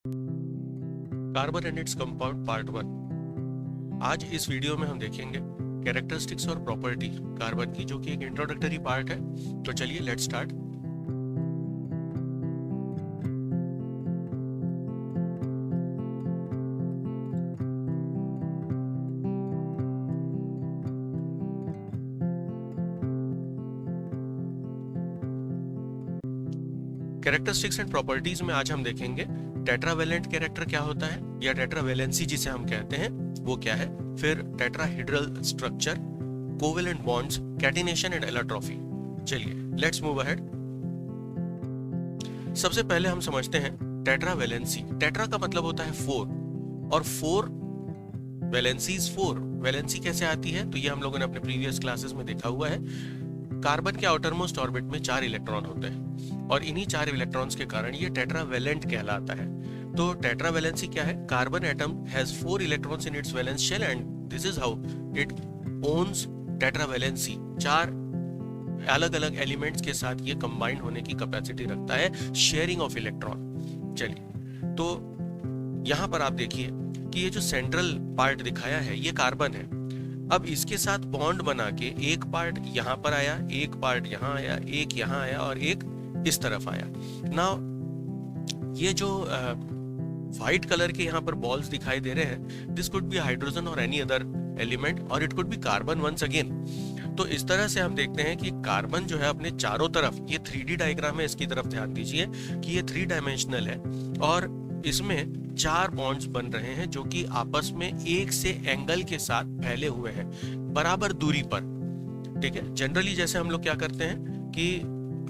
Carbon and its compound part 1। आज इस video में हम देखेंगे कैरेक्टरिस्टिक्स और प्रॉपर्टी कार्बन की, जो कि एक इंट्रोडक्टरी पार्ट है। तो चलिए let's start. Characteristics and properties में आज हम देखेंगे टेट्रावेलेंट कैरेक्टर क्या होता है, या टेट्रावेलेंसी जिसे हम कहते हैं वो क्या है, फिर tetrahedral structure, covalent bonds, catenation and एलोट्रॉफी। चलिए लेट्स मूव अहेड। सबसे पहले हम समझते हैं टेट्रावेलेंसी। टेट्रा का मतलब होता है 4 और 4 वैलेंसीज 4। वैलेंसी कैसे आती है तो ये हम लोगों ने अपने प्रीवियस क्लासेस में देखा हुआ है। कार्बन के आउटर मोस्ट ऑर्बिट में 4 इलेक्ट्रॉन होते हैं और इन्हीं 4 इलेक्ट्रॉन्स के कारण ये टेट्रावेलेंट कहलाता है। तो टेट्रावेलेंसी क्या है? Carbon atom has 4 electrons in its valence shell and this is how it owns tetravalency. 4 अलग अलग एलिमेंट्स के साथ ये कंबाइंड होने की कैपेसिटी रखता है, शेयरिंग ऑफ इलेक्ट्रॉन। चलिए तो यहां पर आप देखिए कि ये जो सेंट्रल पार्ट दिखाया है ये कार्बन है। अब इसके साथ बॉन्ड बना के एक पार्ट यहां पर आया, एक पार्ट यहां आया, एक यहां आया और एक इस तरफ आया। नाउ ये जो व्हाइट कलर के यहाँ पर बॉल्स दिखाई दे रहे हैं, दिस कुड बी हाइड्रोजन और एनी अदर एलिमेंट और it could be carbon once again. तो इस तरह से हम देखते हैं कि कार्बन जो है अपने चारों तरफ, ये 3D डायग्राम है, इसकी तरफ ध्यान दीजिए कि ये 3 डायमेंशनल है और इसमें 4 बॉन्ड्स बन रहे हैं जो कि आपस में एक से एंगल के साथ फैले हुए हैं बराबर दूरी पर। ठीक है, जनरली जैसे हम लोग क्या करते हैं कि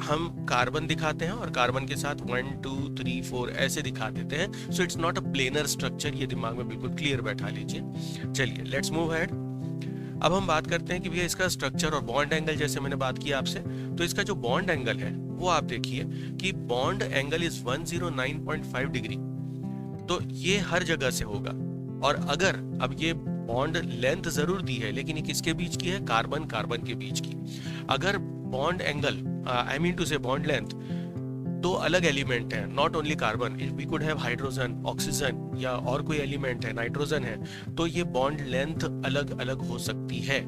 हम कार्बन दिखाते हैं और कार्बन के साथ 1 2 3 4 ऐसे दिखा देते हैं। So it's not a planar structure, ये दिमाग में बिल्कुल क्लियर बैठा लीजिए। चलिए लेट्स मूव अहेड। अब हम बात करते हैं कि भैया इसका स्ट्रक्चर और बॉन्ड एंगल, जैसे मैंने बात की आपसे, तो इसका जो बॉन्ड एंगल है वो आप देखिए कि बॉन्ड एंगल इज 109.5 डिग्री। तो ये हर जगह से होगा। और अगर अब ये बॉन्ड लेंथ जरूर दी है लेकिन ये किसके बीच की है? कार्बन कार्बन के बीच की। अगर bond angle I mean to say bond length, 2 अलग एलिमेंट है, not only carbon, we could have hydrogen, oxygen या और कोई एलिमेंट है, नाइट्रोजन है, तो ये बॉन्ड लेंथ अलग अलग हो सकती है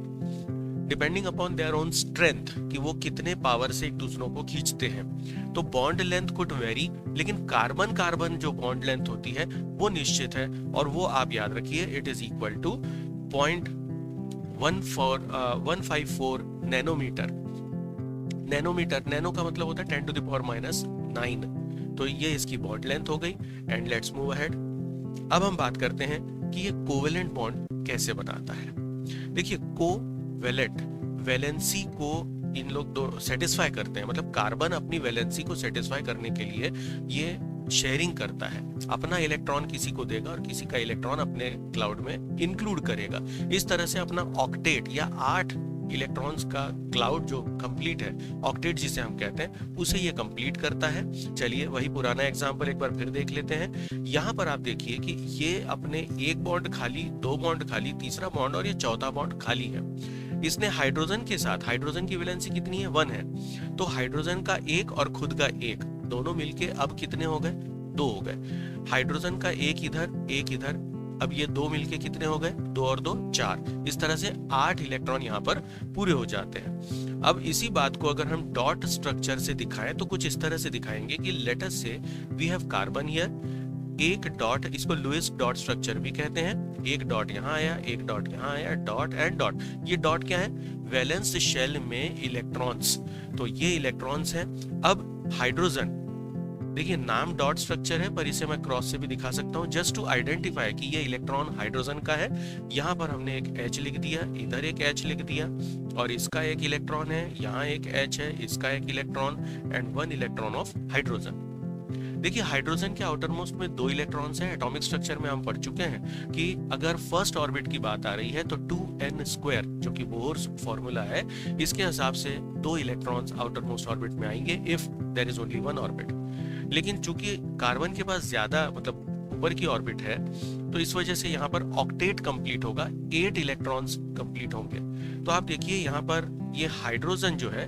depending upon their own strength, कि वो कितने पावर से एक दूसरों को खींचते हैं। तो बॉन्ड लेंथ कुड वेरी, लेकिन कार्बन कार्बन जो बॉन्ड लेंथ होती है वो निश्चित है और वो आप याद रखिए, it is equal to 0.154 nanometre. Nanometre, nano का मतलब होता है 10 to the power -9। तो ये इसकी बॉन्ड लेंथ हो गई एंड लेट्स मूव अहेड। अब हम बात करते हैं कि ये कोवेलेंट बॉन्ड कैसे बनाता है। देखिए कोवेलेंट, वैलेंसी को इन लोग दो सेटिस्फाई करते हैं, मतलब कार्बन अपनी वैलेंसी को सेटिस्फाई करने के लिए ये शेयरिंग करता है, अपना इलेक्ट्रॉन किसी को देगा और किसी का इलेक्ट्रॉन अपने क्लाउड में इंक्लूड करेगा। इस तरह से अपना ऑक्टेट या 8 इलेक्ट्रॉन्स का क्लाउड जो कंप्लीट है, ऑक्टेट जिसे हम कहते हैं, उसे ये कंप्लीट करता है। चलिए वही पुराना एग्जांपल एक बार फिर देख लेते हैं। यहाँ पर आप देखिए कि ये अपने एक बॉन्ड खाली, 2 बॉन्ड खाली, तीसरा बॉन्ड और ये चौथा बॉन्ड खाली है। इसने हाइड्रोजन के साथ, हाइड्रोजन की वैलेंसी कितनी है? 1 है। तो हाइड्रोजन का एक और खुद का एक, दोनों मिलके अब कितने हो गए? 2 हो गए। हाइड्रोजन का एक इधर एक इधर, अब ये 2 मिलके कितने हो गए? 2 और 2 4। इस तरह से 8 इलेक्ट्रॉन यहाँ पर पूरे हो जाते हैं। अब इसी बात को अगर हम डॉट स्ट्रक्चर से दिखाएं तो कुछ इस तरह से दिखाएंगे कि लेट अस से वी हैव कार्बन हियर, एक डॉट, इसको लुईस डॉट स्ट्रक्चर भी कहते हैं। एक डॉट यहाँ आया, एक डॉट यहाँ आया, डॉट एंड डॉट। ये डॉट क्या है? वैलेंस शेल में इलेक्ट्रॉन्स। तो ये इलेक्ट्रॉन्स हैं। अब हाइड्रोजन, देखिए नाम डॉट स्ट्रक्चर है पर इसे मैं क्रॉस से भी दिखा सकता हूँ, जस्ट टू आइडेंटिफाई कि ये इलेक्ट्रॉन हाइड्रोजन का है। यहाँ पर हमने एक H लिख दिया, इधर एक H लिख दिया और इसका एक इलेक्ट्रॉन है, यहाँ एक H है, इसका एक electron and 1 electron of hydrogen. देखिए हाइड्रोजन के आउटर मोस्ट में 2 इलेक्ट्रॉन्स हैं। एटॉमिक स्ट्रक्चर में हम पढ़ चुके हैं कि अगर फर्स्ट ऑर्बिट की बात आ रही है तो 2n² जो कि बोहर्स फॉर्मूला है, इसके हिसाब से 2 इलेक्ट्रॉन्स आउटर मोस्ट ऑर्बिट में आएंगे if there is only 1 orbit. लेकिन चूंकि कार्बन के पास ज्यादा, मतलब ऊपर की ऑर्बिट है, तो इस वजह से यहाँ पर ऑक्टेट कंप्लीट होगा, 8 इलेक्ट्रॉन्स कंप्लीट होंगे। तो आप देखिए यहाँ पर ये हाइड्रोजन जो है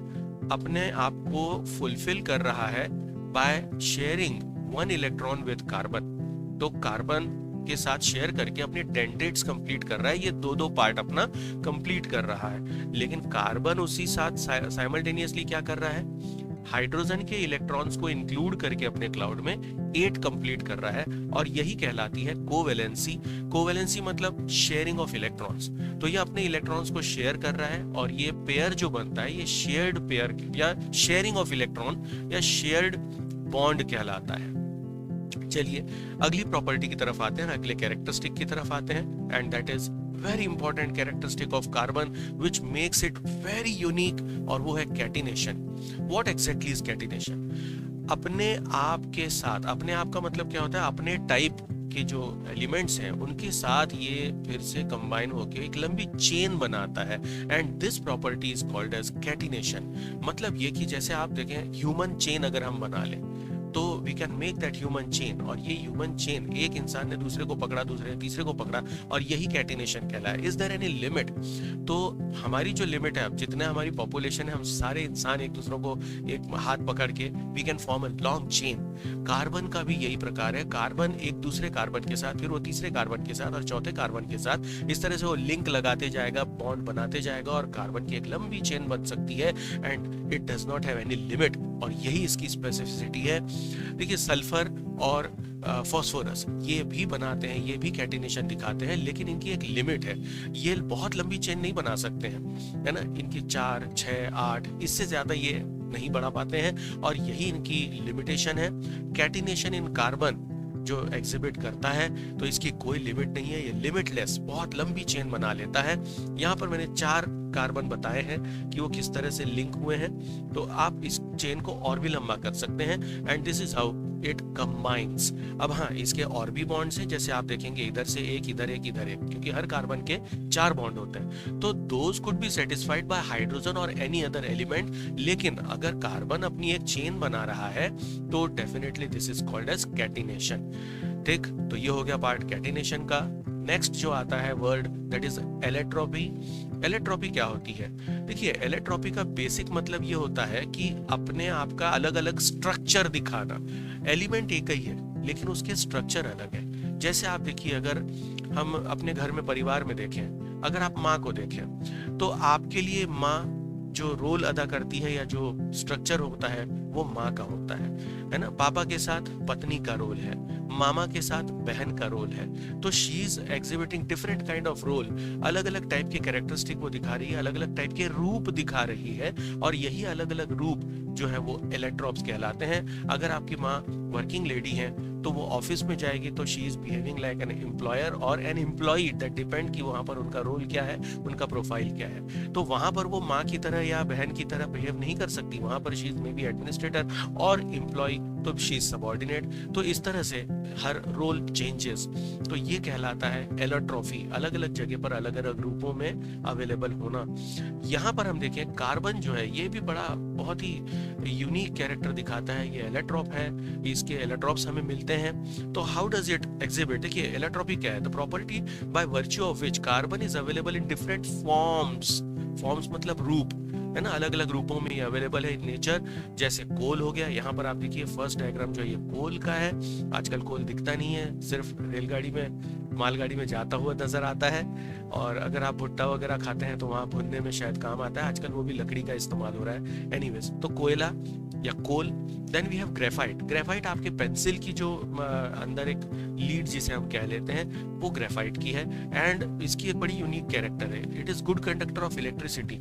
अपने आप को फुलफिल कर रहा है by sharing 1 electron with carbon. तो कार्बन के साथ शेयर करके अपने डेंटेट्स कंप्लीट कर रहा है, ये दो दो पार्ट अपना कंप्लीट कर रहा है। लेकिन कार्बन उसी साथ साइमल्टेनियसली क्या कर रहा है, हाइड्रोजन के इलेक्ट्रॉन्स को इंक्लूड करके अपने क्लाउड में 8 कंप्लीट कर रहा है, और यही कहलाती है कोवैलेंसी। कोवैलेंसी मतलब शेयरिंग ऑफ इलेक्ट्रॉन्स। तो ये अपने इलेक्ट्रॉन्स को शेयर कर रहा है, और ये पेयर जो बनता है ये शेयर्ड पेयर या शेयरिंग ऑफ इलेक्ट्रॉन या शेयर्ड बॉन्ड कहलाता है। चलिए अगली प्रॉपर्टी की तरफ आते हैं, अगले कैरेक्टरिस्टिक की तरफ आते हैं, and that is very important characteristic of carbon which makes it very unique, और वो है catenation. What exactly is catenation? अपने आप के साथ, अपने आप का मतलब क्या होता है, अपने टाइप के जो एलिमेंट्स हैं उनके साथ ये फिर से कंबाइन होकर एक लंबी चेन बनाता है, and this property is called as catenation. मतलब ये कि जैसे आप देखें ह्यूमन चेन अगर हम बना लें तो we can make that human chain, और ये ह्यूमन चेन एक इंसान ने दूसरे को पकड़ा, दूसरे ने तीसरे को पकड़ा, और यही कैटिनेशन कहलाए। Is there any limit? तो हमारी जो लिमिट है, अब जितने हमारी पॉपुलेशन है, हम सारे इंसान एक दूसरों को एक हाथ पकड़ के we can form a long chain. Carbon का भी यही प्रकार है, कार्बन एक दूसरे कार्बन के साथ, फिर वो तीसरे कार्बन के साथ और चौथे कार्बन के साथ, इस तरह से वो लिंक लगाते जाएगा, बॉन्ड बनाते जाएगा, और कार्बन की एक लंबी चेन बन सकती है, and it does not have any limit. और यही इसकी स्पेसिफिसिटी है। देखिए सल्फर और फास्फोरस ये भी बनाते हैं, ये भी कैटिनेशन दिखाते हैं, लेकिन इनकी एक लिमिट है। ये बहुत लंबी चेन नहीं बना सकते हैं, है ना, इनकी 4, 6, 8 इससे ज्यादा ये नहीं बढ़ा पाते हैं, और यही इनकी लिमिटेशन है। कैटिनेशन इन कार्बन जो एग्जिबिट करता है, तो इसकी कोई लिमिट नहीं है, ये लिमिटलेस बहुत लंबी चेन बना लेता है। यहाँ पर मैंने 4 कार्बन बताए हैं कि वो किस तरह से लिंक हुए हैं, तो आप इस चेन को और भी लंबा कर सकते हैं, and this is how it combines. अब हाँ, इसके और भी बॉन्ड्स हैं, जैसे आप देखेंगे इधर से एक, इधर एक, इधर एक, क्योंकि हर कार्बन के 4 बॉन्ड होते हैं, तो those could be satisfied by hydrogen और एनी अदर एलिमेंट। लेकिन अगर कार्बन अपनी एक चेन बना रहा है तो definitely this is called as catenation. ठीक, तो ये हो गया पार्ट कैटिनेशन का। नेक्स्ट जो आता है वर्ड, दैट इज एलेट्रोपी। एलेट्रोपी क्या होती है? देखिए एलेट्रोपी का बेसिक मतलब ये होता है कि अपने आप का अलग अलग स्ट्रक्चर दिखाना। एलिमेंट एक ही है लेकिन उसके स्ट्रक्चर अलग है। जैसे आप देखिए, अगर हम अपने घर में परिवार में देखें, अगर आप माँ को देखें तो आपके लिए माँ जो रोल अदा करती है या जो स्ट्रक्चर होता है वो माँ का होता है ना। पापा के साथ पत्नी का रोल है, मामा के साथ बहन का रोल है। तो she is exhibiting different kind of role, अलग अलग टाइप के कैरेक्टरिस्टिक वो दिखा रही है, अलग अलग टाइप के रूप दिखा रही है, और यही अलग अलग रूप जो है वो एलेट्रोप्स कहलाते हैं। अगर आपकी माँ वर्किंग लेडी है तो वो ऑफिस में जाएगी तो she is behaving like an employer और एन एम्प्लॉई, दैट डिपेंड कि वहां पर उनका रोल क्या है, उनका प्रोफाइल क्या है। तो वहां पर वो माँ की तरह या बहन की तरह बिहेव नहीं कर सकती, वहां पर she is may be administrator और एम्प्लॉय, तो शी इज सबऑर्डिनेट। तो इस तरह से हर रोल चेंजेस, तो ये कहलाता है एलोट्रॉफी, अलग अलग जगह पर अलग अलग रूपों में अवेलेबल होना। यहाँ पर हम देखें कार्बन जो है ये भी बड़ा बहुत ही यूनिक कैरेक्टर दिखाता है। ये एलेट्रॉप है, इसके एलेट्रॉप्स हमें मिलते हैं। तो हाउ डज इट एग्जिबिट? देखिए एलेट्रॉपी क्या है, the property by virtue of which carbon is available in different forms. Forms मतलब रूप, है ना, अलग अलग रूपों में ये अवेलेबल है इन नेचर। जैसे कोल हो गया, यहाँ पर आप देखिए फर्स्ट डायग्राम जो है ये कोल का है। आजकल कोल दिखता नहीं है, सिर्फ रेलगाड़ी में, मालगाड़ी में जाता हुआ नजर आता है, और अगर आप भुट्टा वगैरह खाते हैं तो वहां भुनने में शायद काम आता है। आजकल वो भी लकड़ी का इस्तेमाल हो रहा है। एनीवेज, तो कोयला या coal. Then we have graphite. Graphite आपके पेंसिल की जो अंदर एक लीड जिसे हम कह लेते हैं वो ग्रेफाइट की है, एंड इसकी एक बड़ी यूनिक कैरेक्टर है, it is good conductor of electricity.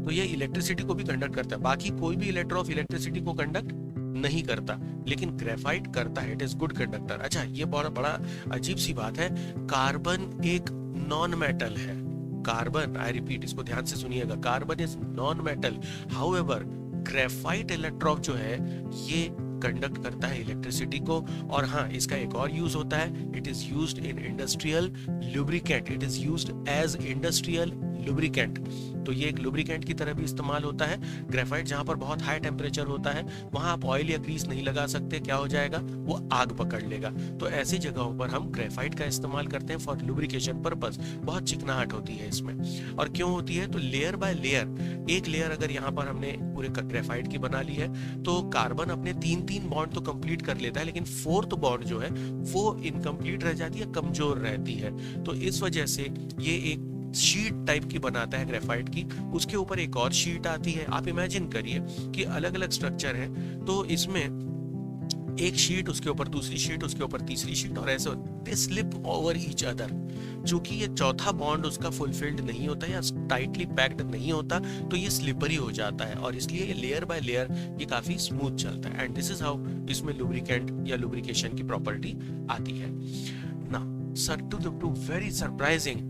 तो ये इलेक्ट्रिसिटी को भी कंडक्ट करता है, बाकी कोई भी इलेक्ट्रॉन ऑफ इलेक्ट्रिसिटी को कंडक्ट नहीं करता, लेकिन ग्रेफाइट करता है, इट इज गुड कंडक्टर। अच्छा, ये बड़ा अजीब सी बात है, कार्बन एक नॉन मेटल है। कार्बन, आई रिपीट, इसको ध्यान से सुनिएगा, carbon is non metal, however graphite electron जो है ये कंडक्ट करता है इलेक्ट्रिसिटी को। और हाँ, इसका एक और यूज होता है, it is used in industrial lubricant, it is used as industrial lubricant, तो ये एक लुब्रिकेंट की तरह भी इस्तेमाल होता है। ग्रेफाइट जहां पर बहुत हाई टेम्परेचर होता है वहां आप ऑयल या ग्रीस नहीं लगा सकते, क्या हो जाएगा, वो आग पकड़ लेगा। तो ऐसी जगहों पर हम ग्रेफाइट का इस्तेमाल करते हैं फॉर लुब्रिकेशन पर्पस। बहुत चिकनाहट होती है इसमें। और क्यों होती है, तो लेयर बाय लेयर, एक लेयर अगर यहाँ पर हमने पूरे ग्रेफाइट की बना ली है तो कार्बन अपने 3-3 बॉन्ड तो कंप्लीट कर लेता है, लेकिन फोर्थ बॉन्ड जो है वो इनकम्प्लीट रह जाती है, कमजोर रहती है। तो इस वजह से ये एक शीट टाइप की बनाता है ग्रेफाइट की, उसके ऊपर एक और शीट आती है। आप इमेजिन करिए कि अलग अलग स्ट्रक्चर है, तो इसमें एक शीट, उसके ऊपर दूसरी शीट, उसके ऊपर तीसरी शीट, और ऐसे दे स्लिप ओवर ईच अदर। चूंकि ये चौथा बॉन्ड उसका फुलफिल्ड नहीं होता या टाइटली पैक्ड नहीं होता तो ये स्लिपरी हो जाता है, और इसलिए ये लेयर बाय लेयर ये काफी स्मूथ चलता है। एंड दिस इज हाउ इसमें लुब्रिकेंट या लुब्रिकेशन की प्रॉपर्टी आती है ना। Sir to very surprising,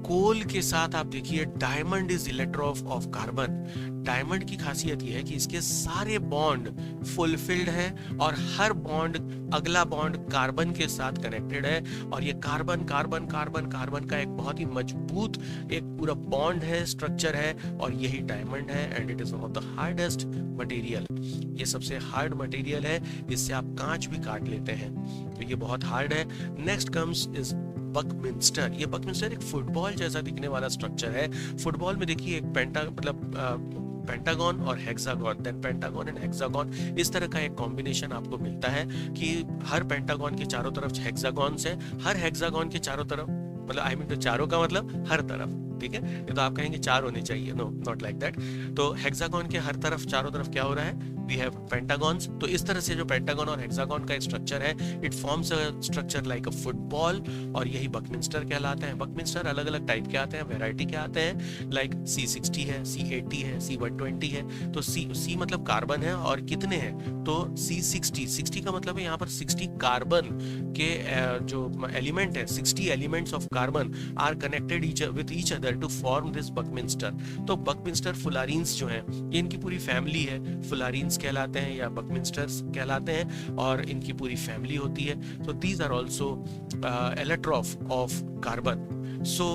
coal के साथ आप देखिए diamond is allotrope of carbon. Diamond की खासियत यह है कि इसके सारे बॉन्ड फुलफिल्ड है और हर बॉन्ड, अगला बॉन्ड कार्बन के साथ कनेक्टेड है, और ये कार्बन कार्बन कार्बन कार्बन का एक बहुत ही मजबूत एक पूरा बॉन्ड है, स्ट्रक्चर है, और यही डायमंड है। And it is one of the hardest material, ये सबसे हार्ड मटेरियल है, इससे आप कांच भी काट लेते हैं, तो ये बहुत हार्ड है। Next comes is Buckminster. ये बकमिंस्टर एक फुटबॉल जैसा दिखने वाला स्ट्रक्चर है। फुटबॉल में देखिए एक पेंटागन और hexagon, then pentagon and hexagon, इस तरह का एक कॉम्बिनेशन आपको मिलता है कि हर पेंटागन के चारों तरफ हेक्सागन्स है, हर हेक्सागन के चारों तरफ, मतलब आई मीन तो चारों का मतलब हर तरफ, ठीक है, ये तो आप कहेंगे चार होने चाहिए, नो नॉट लाइक दैट। तो हेक्सागन के हर तरफ, चारों तरफ क्या हो रहा है, वी हैव पेंटागन्स। तो इस तरह से जो पेंटागन और हेक्सागन का एक स्ट्रक्चर है, it forms a structure like a football, और यही बकमिंस्टर कहलाते हैं। बकमिंस्टर अलग अलग टाइप के आते हैं, वैरायटी के आते हैं, लाइक C60 है, C80 है, C120 है। तो C मतलब कार्बन है, और कितने हैं, तो C60 का मतलब है यहाँ पर 60 कार्बन के जो एलिमेंट है, 60 elements of carbon are connected with each other to form this buckminster. तो बकमिंस्टर फुलारीन्स जो हैं, ये इनकी पूरी फैमिली है, फुलारीन्स कहलाते हैं या बकमिंस्टर्स कहलाते हैं, और इनकी पूरी फैमिली होती है। So these are also allotrope of carbon. सो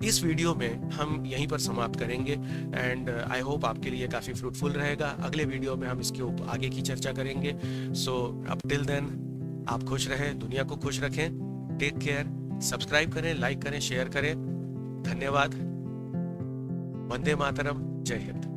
इस वीडियो में हम यहीं पर समाप्त करेंगे, एंड आई होप आपके लिए काफ़ी फ्रूटफुल रहेगा। अगले वीडियो में हम इसके ऊपर आगे की चर्चा करेंगे। सो अप टिल देन आप खुश रहें, दुनिया को खुश रखें, टेक केयर, सब्सक्राइब करें, लाइक करें, शेयर करें। धन्यवाद। वंदे मातरम, जय हिंद।